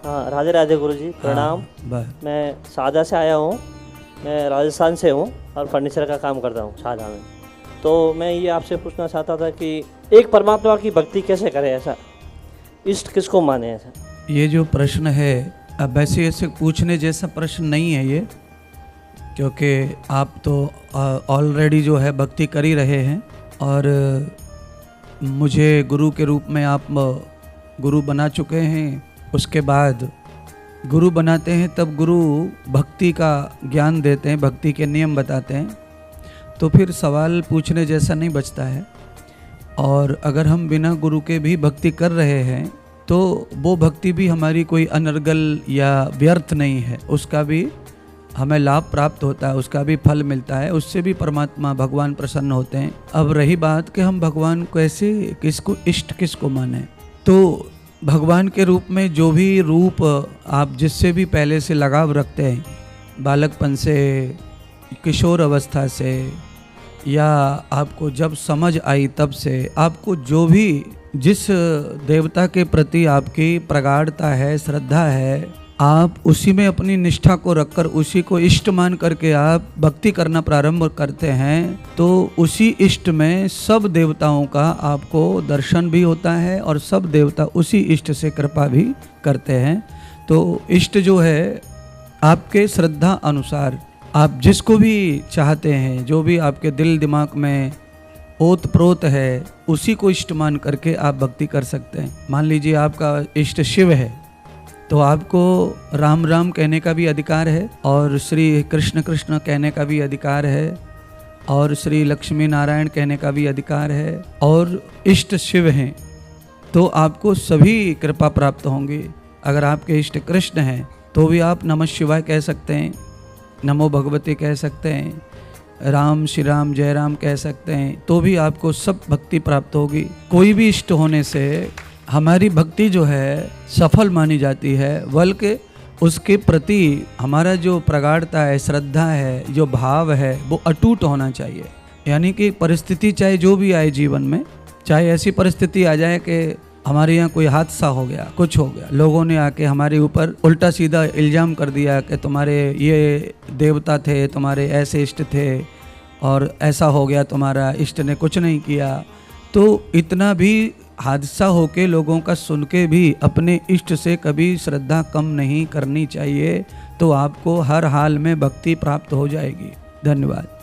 हाँ, राधे राधे गुरुजी, प्रणाम। मैं शारदा से आया हूँ। मैं राजस्थान से हूँ और फर्नीचर का काम करता हूँ शारदा में। तो मैं ये आपसे पूछना चाहता था कि एक परमात्मा की भक्ति कैसे करें, ऐसा इष्ट किसको माने ऐसा? ये जो प्रश्न है, अब वैसे ऐसे पूछने जैसा प्रश्न नहीं है ये, क्योंकि आप तो ऑलरेडी जो है भक्ति कर ही रहे हैं और मुझे गुरु के रूप में आप गुरु बना चुके हैं। उसके बाद गुरु बनाते हैं तब गुरु भक्ति का ज्ञान देते हैं, भक्ति के नियम बताते हैं, तो फिर सवाल पूछने जैसा नहीं बचता है। और अगर हम बिना गुरु के भी भक्ति कर रहे हैं तो वो भक्ति भी हमारी कोई अनर्गल या व्यर्थ नहीं है, उसका भी हमें लाभ प्राप्त होता है, उसका भी फल मिलता है, उससे भी परमात्मा भगवान प्रसन्न होते हैं। अब रही बात कि हम भगवान कैसे, किसको इष्ट किसको माने, तो भगवान के रूप में जो भी रूप आप जिससे भी पहले से लगाव रखते हैं, बालकपन से, किशोर अवस्था से, या आपको जब समझ आई तब से, आपको जो भी जिस देवता के प्रति आपकी प्रगाढ़ता है, श्रद्धा है, आप उसी में अपनी निष्ठा को रखकर उसी को इष्ट मान करके आप भक्ति करना प्रारंभ करते हैं, तो उसी इष्ट में सब देवताओं का आपको दर्शन भी होता है और सब देवता उसी इष्ट से कृपा भी करते हैं। तो इष्ट जो है आपके श्रद्धा अनुसार आप जिसको भी चाहते हैं, जो भी आपके दिल दिमाग में ओत प्रोत है, उसी को इष्ट मान करके आप भक्ति कर सकते हैं। मान लीजिए आपका इष्ट शिव है तो आपको राम राम कहने का भी अधिकार है और श्री कृष्ण कृष्ण कहने का भी अधिकार है और श्री लक्ष्मी नारायण कहने का भी अधिकार है, और इष्ट शिव हैं तो आपको सभी कृपा प्राप्त होंगी। अगर आपके इष्ट कृष्ण हैं तो भी आप नमः शिवाय कह सकते हैं, नमो भगवते कह सकते हैं, राम श्री राम जय राम कह सकते हैं, तो भी आपको सब भक्ति प्राप्त होगी। कोई भी इष्ट होने से हमारी भक्ति जो है सफल मानी जाती है, बल्कि उसके प्रति हमारा जो प्रगाढ़ता है, श्रद्धा है, जो भाव है, वो अटूट होना चाहिए। यानी कि परिस्थिति चाहे जो भी आए जीवन में, चाहे ऐसी परिस्थिति आ जाए कि हमारे यहाँ कोई हादसा हो गया, कुछ हो गया, लोगों ने आके हमारे ऊपर उल्टा सीधा इल्ज़ाम कर दिया कि तुम्हारे ये देवता थे, तुम्हारे ऐसे इष्ट थे और ऐसा हो गया, तुम्हारा इष्ट ने कुछ नहीं किया, तो इतना भी हादसा होके लोगों का सुन के भी अपने इष्ट से कभी श्रद्धा कम नहीं करनी चाहिए, तो आपको हर हाल में भक्ति प्राप्त हो जाएगी। धन्यवाद।